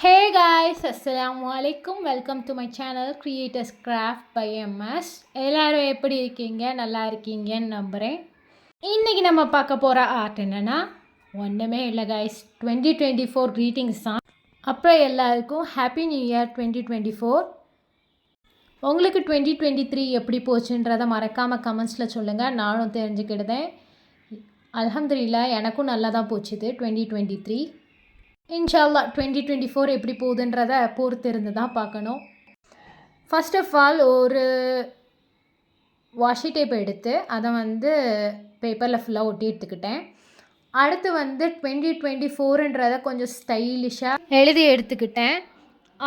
Hey guys, Assalamu alaikum. Welcome to my channel Creators Craft by MS. எல்லாரும் எப்படி இருக்கீங்க? நல்லா இருக்கீங்கன்னு நம்புகிறேன். இன்றைக்கி நம்ம பார்க்க போகிற ஆர்ட் என்னென்னா ஒன்றுமே இல்லை கைஸ், 2024 greetings தான். அப்புறம் எல்லாருக்கும் ஹாப்பி நியூ இயர் 2024. உங்களுக்கு 2023 எப்படி போச்சுன்றதை மறக்காமல் கமெண்ட்ஸில் சொல்லுங்கள், நானும் தெரிஞ்சுக்கிடுதேன். அல்ஹம்துலில்லாஹ் எனக்கும் நல்லா தான் போச்சுது 2023. இன்ஷால்லா 2024 எப்படி போகுதுன்றதை பொறுத்து இருந்து தான் பார்க்கணும். ஃபஸ்ட் ஆஃப் ஆல் ஒரு வாஷி டேப் எடுத்து அதை பேப்பரில் ஃபுல்லாக ஒட்டி எடுத்துக்கிட்டேன். அடுத்து 2024ன்றதை கொஞ்சம் ஸ்டைலிஷாக எழுதி எடுத்துக்கிட்டேன்.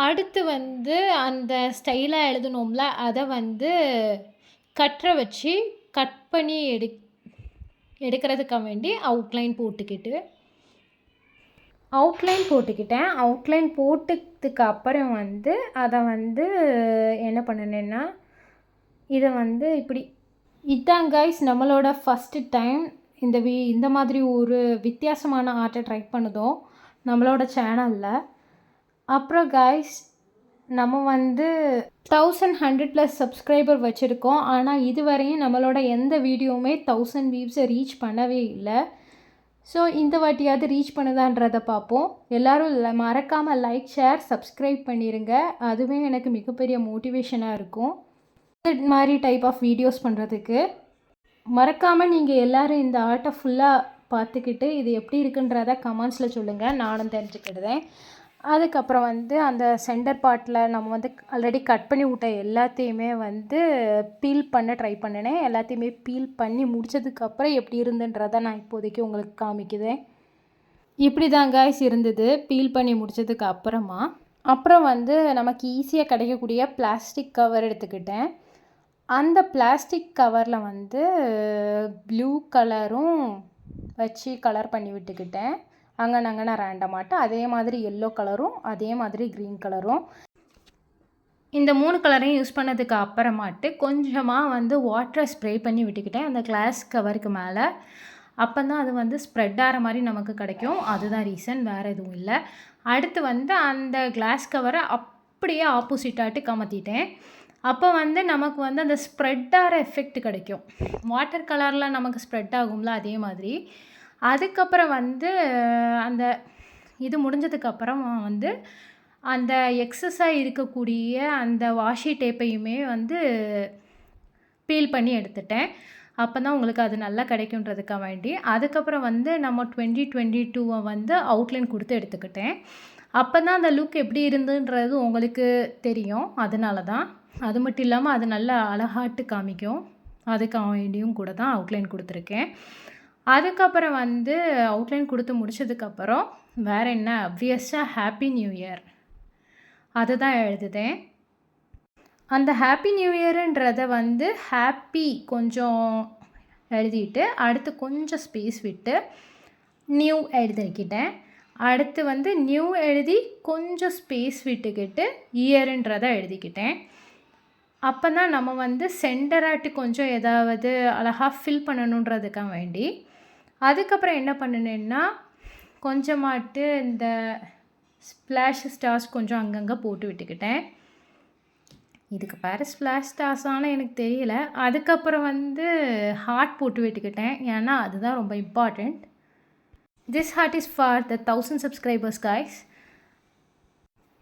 அடுத்து அந்த ஸ்டைலாக எழுதணும்ல, அதை கட்டரை வச்சு கட் பண்ணி எடுக்கிறதுக்காக வேண்டி அவுட்லைன் போட்டுக்கிட்டேன். அவுட்லைன் போட்டதுக்கு அப்புறம் அதை என்ன பண்ணினேன்னா, இதை இப்படி இதான் கைஸ் நம்மளோட ஃபஸ்ட்டு டைம் இந்த மாதிரி ஒரு வித்தியாசமான ஆர்ட்டை ட்ரை பண்ணுதோம் நம்மளோட சேனலில். அப்புறம் கைஸ் நம்ம 1100+ சப்ஸ்கிரைபர் வச்சுருக்கோம். ஆனால் இதுவரையும் நம்மளோட எந்த வீடியோவுமே 1000 வியூஸை ரீச் பண்ணவே இல்லை. ஸோ இந்த வாட்டியாவது ரீச் பண்ணுதான்றதை பார்ப்போம். எல்லோரும் மறக்காமல் லைக், ஷேர், சப்ஸ்கிரைப் பண்ணிடுங்க. அதுவே எனக்கு மிகப்பெரிய மோட்டிவேஷனாக இருக்கும் இது மாதிரி டைப் ஆஃப் வீடியோஸ் பண்ணுறதுக்கு. மறக்காமல் நீங்கள் எல்லோரும் இந்த ஆர்ட்டை ஃபுல்லாக பார்த்துக்கிட்டு இது எப்படி இருக்குன்றதை கமெண்ட்ஸில் சொல்லுங்கள், நானும் தெரிஞ்சுக்கிடுதேன். அதுக்கப்புறம் அந்த சென்டர் பார்ட்டில் நம்ம ஆல்ரெடி கட் பண்ணி விட்ட எல்லாத்தையுமே பீல் பண்ண ட்ரை பண்ணினேன். எல்லாத்தையுமே பீல் பண்ணி முடித்ததுக்கப்புறம் எப்படி இருந்துன்றதை நான் இப்போதைக்கு உங்களுக்கு காமிக்குதேன். இப்படி தான் காய்ஸ் இருந்தது பீல் பண்ணி முடித்ததுக்கு அப்புறமா. அப்புறம் நமக்கு ஈஸியாக கிடைக்கக்கூடிய பிளாஸ்டிக் கவர் எடுத்துக்கிட்டேன். அந்த பிளாஸ்டிக் கவரில் ப்ளூ கலரும் வச்சு கலர் பண்ணி விட்டுக்கிட்டேன். அங்கன ரேண்டமாட்டு அதே மாதிரி எல்லோ கலரும் அதே மாதிரி க்ரீன் கலரும், இந்த 3 கலரையும் யூஸ் பண்ணதுக்கு அப்புறமாட்டு கொஞ்சமாக வாட்டரை ஸ்ப்ரே பண்ணி விட்டுக்கிட்டேன் அந்த கிளாஸ் கவருக்கு மேலே. அப்போ தான் அது ஸ்ப்ரெட் ஆகிற மாதிரி நமக்கு கிடைக்கும். அதுதான் ரீசன், வேறு எதுவும் இல்லை. அடுத்து அந்த கிளாஸ் கவரை அப்படியே ஆப்போசிட்டாட்டு கமத்திட்டேன். அப்போ நமக்கு அந்த ஸ்ப்ரெட் ஆகிற எஃபெக்ட் கிடைக்கும். வாட்டர் கலரில் நமக்கு ஸ்ப்ரெட் ஆகும்ல, அதே மாதிரி. அதுக்கப்புறம் அந்த இது முடிஞ்சதுக்கப்புறம் அந்த எக்ஸஸாக இருக்கக்கூடிய அந்த வாஷி டேப்பையுமே பீல் பண்ணி எடுத்துட்டேன். அப்போ தான் உங்களுக்கு அது நல்லா கிடைக்குன்றதுக்காக வேண்டி. அதுக்கப்புறம் நம்ம 2022 அவுட்லைன் கொடுத்து எடுத்துக்கிட்டேன். அப்போ தான் அந்த லுக் எப்படி இருந்துன்றது உங்களுக்கு தெரியும். அதனால தான். அது மட்டும் இல்லாமல் அது நல்லா அழகாட்டு காமிக்கும். அதுக்காக வேண்டியும் கூட தான் அவுட்லைன் கொடுத்துருக்கேன். அதுக்கப்புறம் அவுட்லைன் கொடுத்து முடித்ததுக்கப்புறம் வேறு என்ன, அப்வியஸாக ஹாப்பி நியூ இயர் அதை தான் எழுதுதேன். அந்த ஹாப்பி நியூ இயருன்றதை ஹாப்பி கொஞ்சம் எழுதிட்டு அடுத்து கொஞ்சம் ஸ்பேஸ் விட்டு நியூ எழுதிக்கிட்டேன். அடுத்து நியூ எழுதி கொஞ்சம் ஸ்பேஸ் விட்டுக்கிட்டு இயருன்றதை எழுதிக்கிட்டேன். அப்போ தான் நம்ம சென்டராட்டு கொஞ்சம் ஏதாவது அழகாக ஃபில் பண்ணணுன்றதுக்காக வேண்டி. அதுக்கப்புறம் என்ன பண்ணினேன்னா, கொஞ்சமாட்டு இந்த ஸ்ப்ளாஷ் ஸ்டார்ஸ் கொஞ்சம் அங்கங்கே போட்டு விட்டுக்கிட்டேன். இதுக்கு பேர் ஸ்ப்ளாஷ் ஸ்டார்ஸானு எனக்கு தெரியல. அதுக்கப்புறம் ஹார்ட் போட்டு விட்டுக்கிட்டேன், ஏன்னா அதுதான் ரொம்ப important. This heart is for the 1000 subscribers guys.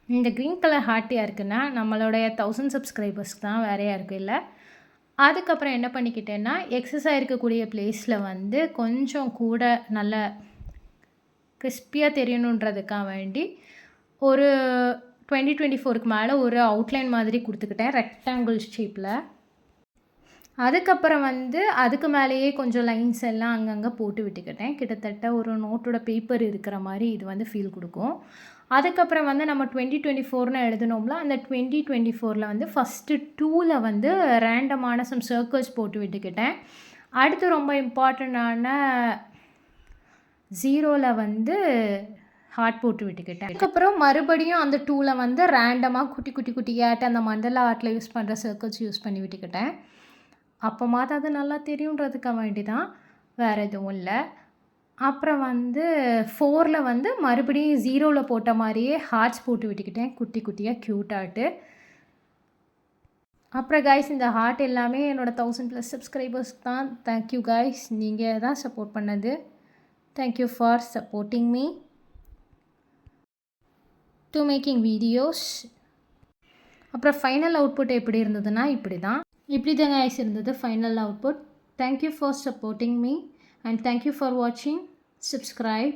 இந்த க்ரீன் கலர் ஹார்ட் யாருக்குன்னா நம்மளுடைய 1000 சப்ஸ்கிரைபர்ஸ்க்கு தான், வேறு யாருக்கும் இல்லை. அதுக்கப்புறம் என்ன பண்ணிக்கிட்டேன்னா, எக்ஸஸாக இருக்கக்கூடிய ப்ளேஸில் கொஞ்சம் கூட நல்ல கிறிஸ்பியாக தெரியணுன்றதுக்காக வேண்டி ஒரு 2024க்கு மேலே ஒரு அவுட்லைன் மாதிரி கொடுத்துக்கிட்டேன் ரெக்டாங்கிள் ஷேப்பில். அதுக்கப்புறம் அதுக்கு மேலேயே கொஞ்சம் லைன்ஸ் எல்லாம் அங்கங்கே போட்டு விட்டுக்கிட்டேன். கிட்டத்தட்ட ஒரு நோட்டோட பேப்பர் இருக்கிற மாதிரி இது ஃபீல் கொடுக்கும். அதுக்கப்புறம் நம்ம 2024ன்னு எழுதணும்ல, அந்த 2024ல் ஃபஸ்ட்டு 2ல் ரேண்டமான சம் சர்க்கிள்ஸ் போட்டு விட்டுக்கிட்டேன். அடுத்து ரொம்ப இம்பார்ட்டண்ட்டான 0ல் ஹார்ட் போட்டு விட்டுக்கிட்டேன். அதுக்கப்புறம் மறுபடியும் அந்த 2ல் ரேண்டமாக குட்டி குட்டி குட்டியாட்டு அந்த மண்டலா ஆர்ட்டில் யூஸ் பண்ணுற சர்க்கிள்ஸ் யூஸ் பண்ணி விட்டுக்கிட்டேன். அப்போ அது நல்லா தெரியுன்றதுக்காக வேண்டி தான், வேறு எதுவும் இல்லை. அப்புறம் வந்து 4ல் வந்து மறுபடியும் 0வில் போட்ட மாதிரியே ஹார்ட்ஸ் போட்டு விட்டுக்கிட்டேன் குட்டி குட்டியாக க்யூட்டாட்டு. அப்புறம் காய்ஸ் இந்த ஹார்ட் எல்லாமே என்னோட 1000+ சப்ஸ்கிரைபர்ஸ்க்கு தான். தேங்க்யூ காய்ஸ், நீங்கள் தான் சப்போர்ட் பண்ணது. Thank you for supporting me to making videos. அப்புறம் ஃபைனல் அவுட்புட் எப்படி இருந்ததுன்னா இப்படி தான் காய்ஸ் இருந்தது final output. Thank you for supporting me and thank you for வாட்சிங். Subscribe.